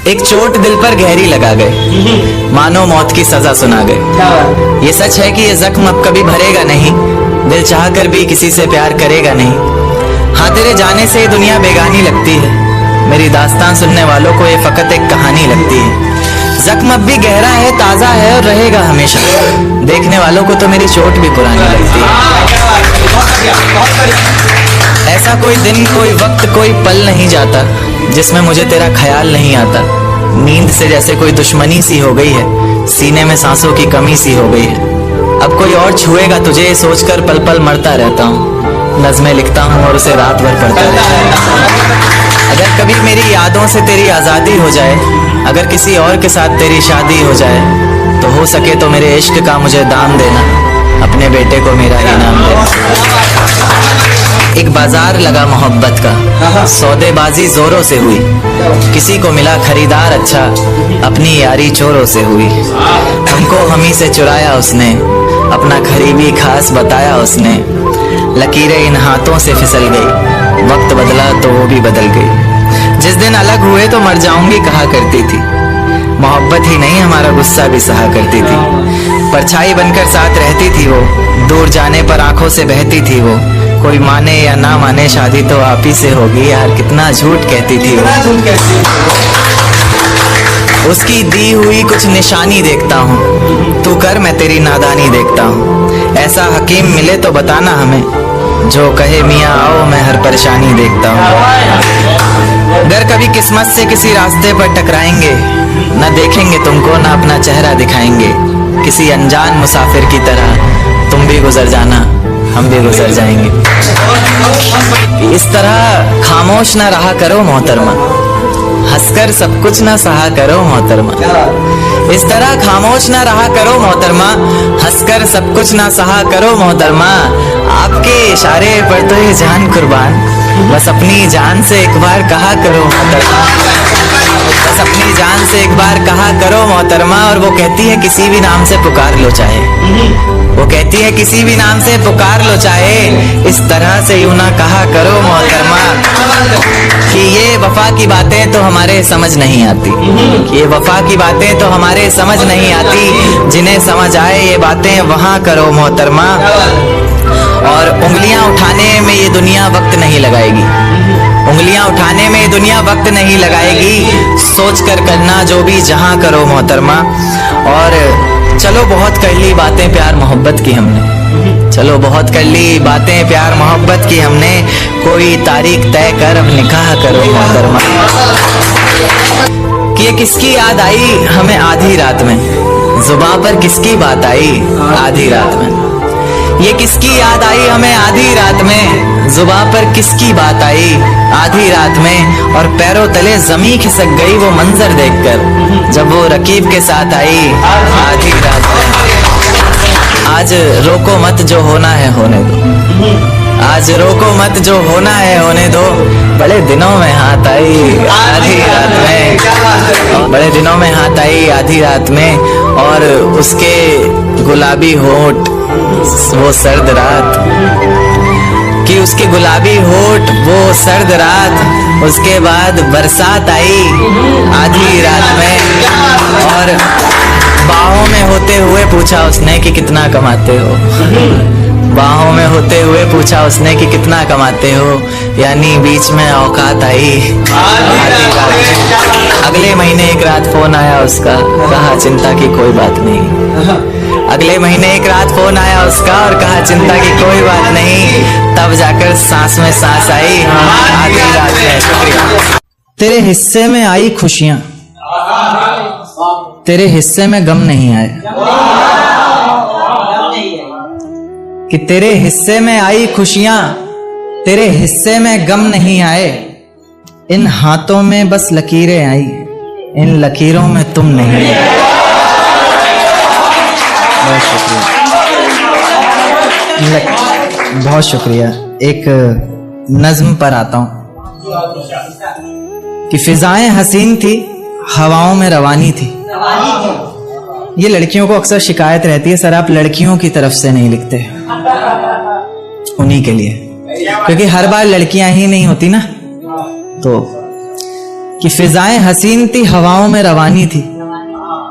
एक चोट दिल पर गहरी लगा गए, मानो मौत की सजा सुना गए। ये सच है कि ये जख्म अब कभी भरेगा नहीं, दिल चाह कर भी किसी से प्यार करेगा नहीं। हाँ, तेरे जाने से ये दुनिया बेगानी लगती है, मेरी दास्तान सुनने वालों को ये फकत एक कहानी लगती है। जख्म अब भी गहरा है, ताजा है और रहेगा हमेशा, देखने वालों को तो मेरी चोट भी पुरानी लगती है। ऐसा कोई दिन, कोई वक्त, कोई पल नहीं जाता जिसमें मुझे तेरा ख्याल नहीं आता। नींद से जैसे कोई दुश्मनी सी हो गई है, सीने में सांसों की कमी सी हो गई है। अब कोई और छुएगा तुझे सोचकर पल पल मरता रहता हूँ, नज़्में लिखता हूँ और उसे रात भर पढ़ता रहता हूँ। अगर कभी मेरी यादों से तेरी आज़ादी हो जाए, अगर किसी और के साथ तेरी शादी हो जाए, तो हो सके तो मेरे इश्क का मुझे दाम देना, अपने बेटे को मेरा ही नाम देना। एक बाजार लगा मोहब्बत का, सौदेबाजी जोरों से हुई, किसी को मिला खरीदार अच्छा, अपनी यारी चोरों से हुई। हमको हमी से चुराया उसने, अपना करीबी खास बताया उसने। लकीरें इन हाथों से फिसल गई, वक्त बदला तो वो भी बदल गई। जिस दिन अलग हुए तो मर जाऊंगी कहा करती थी, मोहब्बत ही नहीं हमारा गुस्सा भी सहा करती थी। परछाई बनकर साथ रहती थी वो, दूर जाने पर आंखों से बहती थी वो। कोई माने या ना माने शादी तो आप ही से होगी, यार कितना झूठ कहती थी वो। उसकी दी हुई कुछ निशानी देखता हूँ, तू कर मैं तेरी नादानी देखता हूँ। ऐसा हकीम मिले तो बताना हमें, जो कहे मियाँ आओ मैं हर परेशानी देखता हूँ। अगर कभी किस्मत से किसी रास्ते पर टकराएंगे, न देखेंगे तुमको न अपना चेहरा दिखाएंगे। किसी अनजान मुसाफिर की तरह तुम भी गुजर जाना, हम भी गुजर जाएंगे। इस तरह खामोश ना रहा करो मोहतरमा, हंसकर सब कुछ ना सहा करो मोहतरमा। इस तरह खामोश ना रहा करो मोहतरमा, हंसकर सब कुछ ना सहा करो मोहतरमा। आपके इशारे पर तो ये जान कुर्बान, बस अपनी जान से एक बार कहा करो मोहतरमा, बस अपनी जान से एक बार कहा करो मोहतरमा। और वो कहती है किसी भी नाम से पुकार लो चाहे, वो कहती है किसी भी नाम से पुकार लो चाहे, इस तरह से यूं ना कहा करो मोहतरमा। कि ये वफा की बातें तो हमारे समझ नहीं आती, ये वफा की बातें तो हमारे समझ नहीं आती। जिन्हें समझ आए ये बातें वहाँ करो मोहतरमा। और उंगलियां उठाने में ये दुनिया वक्त नहीं लगाएगी, उंगलियां उठाने में दुनिया वक्त नहीं लगाएगी। सोच कर करना जो भी जहां करो मोहतरमा। और चलो बहुत कर ली बातें प्यार मोहब्बत की हमने, चलो बहुत कर ली बातें प्यार मोहब्बत की हमने। कोई तारीख तय कर अब निकाह करो मोहतरमा। कि ये किसकी याद आई हमें आधी रात में, जुबां पर किसकी बात आई आधी रात में। ये किसकी याद आई हमें आधी रात में, जुबां पर किसकी बात आई आधी रात में। और पैरों तले जमीन खिसक गई वो मंजर देखकर, जब वो रकीब के साथ आई आधी रात में। आज रोको मत जो होना है होने दो, आज रोको मत जो होना है होने दो। बड़े दिनों में हाथ आई आधी रात में, बड़े दिनों में हाथ आई आधी रात में। और उसके गुलाबी होठ वो सर्द रात, कि उसके गुलाबी होठ वो सर्द रात। उसके बाद बरसात आई आधी रात में, और बाहों में होते हुए पूछा उसने कि कितना कमाते हो, बाहों में होते हुए पूछा उसने कि कितना कमाते हो। यानी बीच में औकात आई आधी रात में। अगले महीने एक रात फोन आया उसका, कहा चिंता की कोई बात नहीं। अगले महीने एक रात फोन आया उसका और कहा चिंता की कोई बात नहीं। तब जाकर सांस में सांस आई आधी रात में। शुक्रिया। तेरे हिस्से में आई खुशियां, तेरे हिस्से में गम नहीं आए। कि तेरे हिस्से में आई खुशियां, तेरे हिस्से में गम नहीं आए। इन हाथों में बस लकीरें आई, इन लकीरों में तुम नहीं आए। बहुत शुक्रिया, बहुत शुक्रिया। एक नज्म पर आता हूं कि फिजाएं हसीन थी, हवाओं में रवानी थी। ये लड़कियों को अक्सर शिकायत रहती है, सर आप लड़कियों की तरफ से नहीं लिखते, उन्हीं के लिए, क्योंकि हर बार लड़कियां ही नहीं होती ना। तो कि फिजाएं हसीन थी, हवाओं में रवानी थी,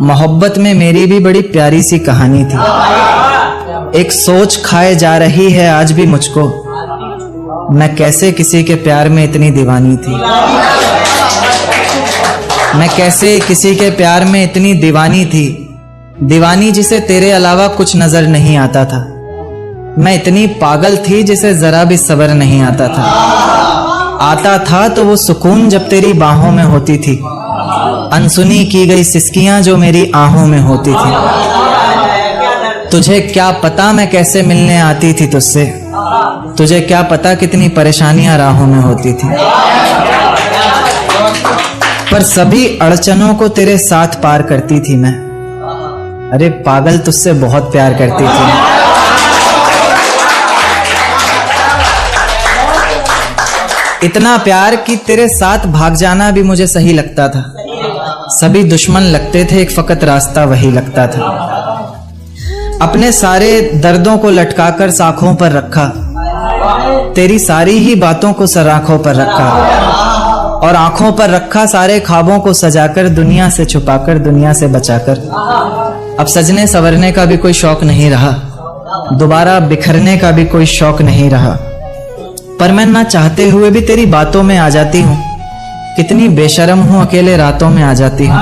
मोहब्बत में मेरी भी बड़ी प्यारी सी कहानी थी। एक सोच खाए जा रही है आज भी मुझको, मैं कैसे किसी के प्यार में इतनी दीवानी थी। मैं कैसे किसी के प्यार में इतनी दीवानी थी, दीवानी जिसे तेरे अलावा कुछ नजर नहीं आता था। मैं इतनी पागल थी जिसे जरा भी सब्र नहीं आता था तो वो सुकून जब तेरी बाहों में होती थी, अनसुनी की गई सिसकियां जो मेरी आहों में होती थी। तुझे क्या पता मैं कैसे मिलने आती थी तुझसे, तुझे क्या पता कितनी परेशानियां राहों में होती थी। पर सभी अड़चनों को तेरे साथ पार करती थी मैं। अरे पागल, तुझसे बहुत प्यार करती थी। इतना प्यार कि तेरे साथ भाग जाना भी मुझे सही लगता था। सभी दुश्मन लगते थे, एक फकत रास्ता वही लगता था। अपने सारे दर्दों को लटकाकर साखों पर रखा, तेरी सारी ही बातों को सराखों पर रखा, और आंखों पर रखा सारे ख्वाबों को सजाकर, दुनिया से छुपाकर, दुनिया से बचाकर। अब सजने संवरने का भी कोई शौक नहीं रहा, दोबारा बिखरने का भी कोई शौक नहीं रहा। पर मैं ना चाहते हुए भी तेरी बातों में आ जाती हूँ। कितनी बेशर्म हूँ, अकेले रातों में आ जाती हूँ।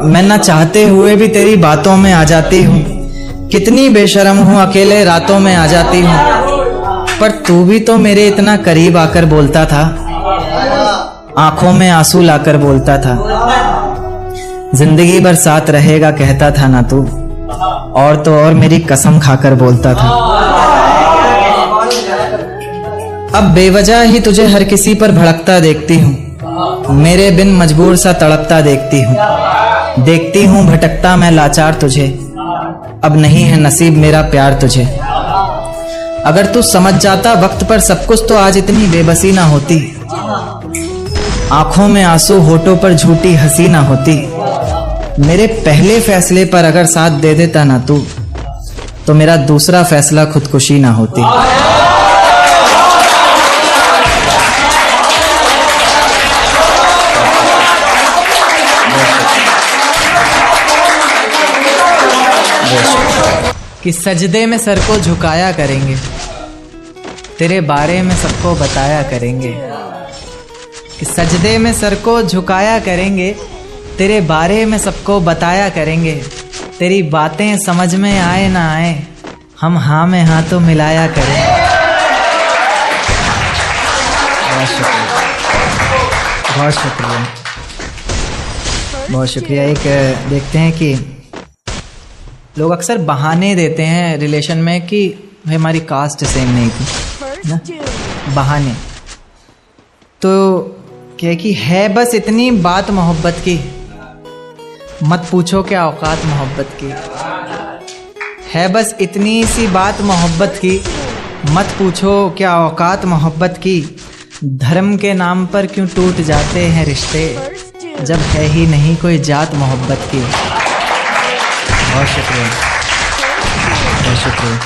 मैं ना चाहते हुए भी तेरी बातों में आ जाती हूँ। कितनी बेशर्म हूँ, अकेले रातों में आ जाती हूँ। पर तू भी तो मेरे इतना करीब आकर बोलता था, आंखों में आंसू लाकर बोलता था, जिंदगी भर साथ रहेगा कहता था ना तू, और तो और मेरी कसम खाकर बोलता था। अब बेवजह ही तुझे हर किसी पर भड़कता देखती हूँ, मेरे बिन मजबूर सा तड़पता देखती हूँ भटकता मैं लाचार तुझे। अब नहीं है नसीब मेरा प्यार तुझे। अगर तू समझ जाता वक्त पर सब कुछ तो आज इतनी बेबसी ना होती, आंखों में आंसू होठों पर झूठी हंसी ना होती। मेरे पहले फैसले पर अगर साथ दे देता ना तू, तो मेरा दूसरा फैसला खुदकुशी ना होती। कि सजदे में सर को झुकाया करेंगे, तेरे बारे में सबको बताया करेंगे। कि सजदे में सर को झुकाया करेंगे, तेरे बारे में सबको बताया करेंगे। तेरी बातें समझ में आए ना आए, हम हाँ में हाँ तो मिलाया करेंगे। बहुत शुक्रिया, बहुत शुक्रिया, बहुत शुक्रिया। एक देखते हैं कि लोग अक्सर बहाने देते हैं रिलेशन में कि भाई हमारी कास्ट सेम नहीं थी ना, बहाने। तो क्या कि है बस इतनी बात मोहब्बत की, मत पूछो क्या औकात मोहब्बत की। है बस इतनी सी बात मोहब्बत की, मत पूछो क्या औकात मोहब्बत की। धर्म के नाम पर क्यों टूट जाते हैं रिश्ते, जब है ही नहीं कोई जात मोहब्बत की। बहुत शुक्रिया, बहुत शुक्रिया।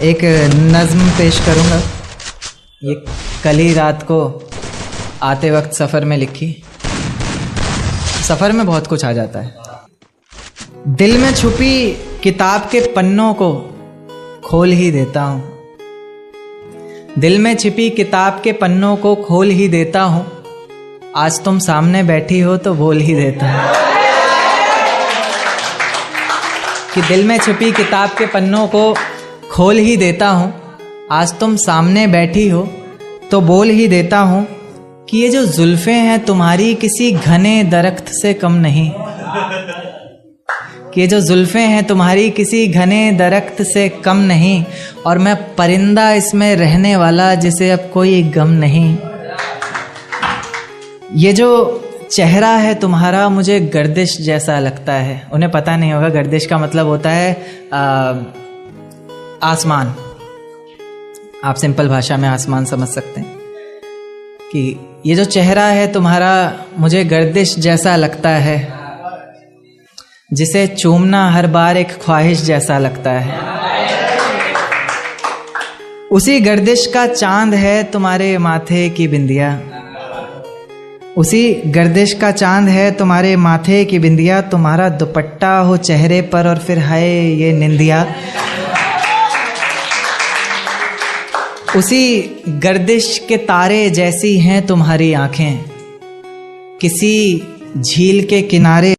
एक नज़्म पेश करूँगा, ये कल ही रात को आते वक्त सफ़र में लिखी। सफ़र में बहुत कुछ आ जाता है। दिल में छुपी किताब के पन्नों को खोल ही देता हूँ, दिल में छिपी किताब के पन्नों को खोल ही देता हूँ। आज तुम सामने बैठी हो तो बोल ही देता हूँ। कि दिल में छिपी किताब के पन्नों को खोल ही देता हूँ, आज तुम सामने बैठी हो तो बोल ही देता हूँ। कि ये जो जुल्फें हैं तुम्हारी किसी घने दरख्त से कम नहीं, कि ये जो जुल्फें हैं तुम्हारी किसी घने दरख्त से कम नहीं, और मैं परिंदा इसमें रहने वाला जिसे अब कोई गम नहीं। ये जो चेहरा है तुम्हारा मुझे गर्दिश जैसा लगता है। उन्हें पता नहीं होगा, गर्दिश का मतलब होता है आसमान। आप सिंपल भाषा में आसमान समझ सकते हैं। कि ये जो चेहरा है तुम्हारा मुझे गर्दिश जैसा लगता है, जिसे चूमना हर बार एक ख्वाहिश जैसा लगता है। उसी गर्दिश का चांद है तुम्हारे माथे की बिंदिया, उसी गर्दिश का चांद है तुम्हारे माथे की बिंदिया। तुम्हारा दुपट्टा हो चेहरे पर और फिर हाय ये निंदिया। उसी गर्दिश के तारे जैसी हैं तुम्हारी आंखें, किसी झील के किनारे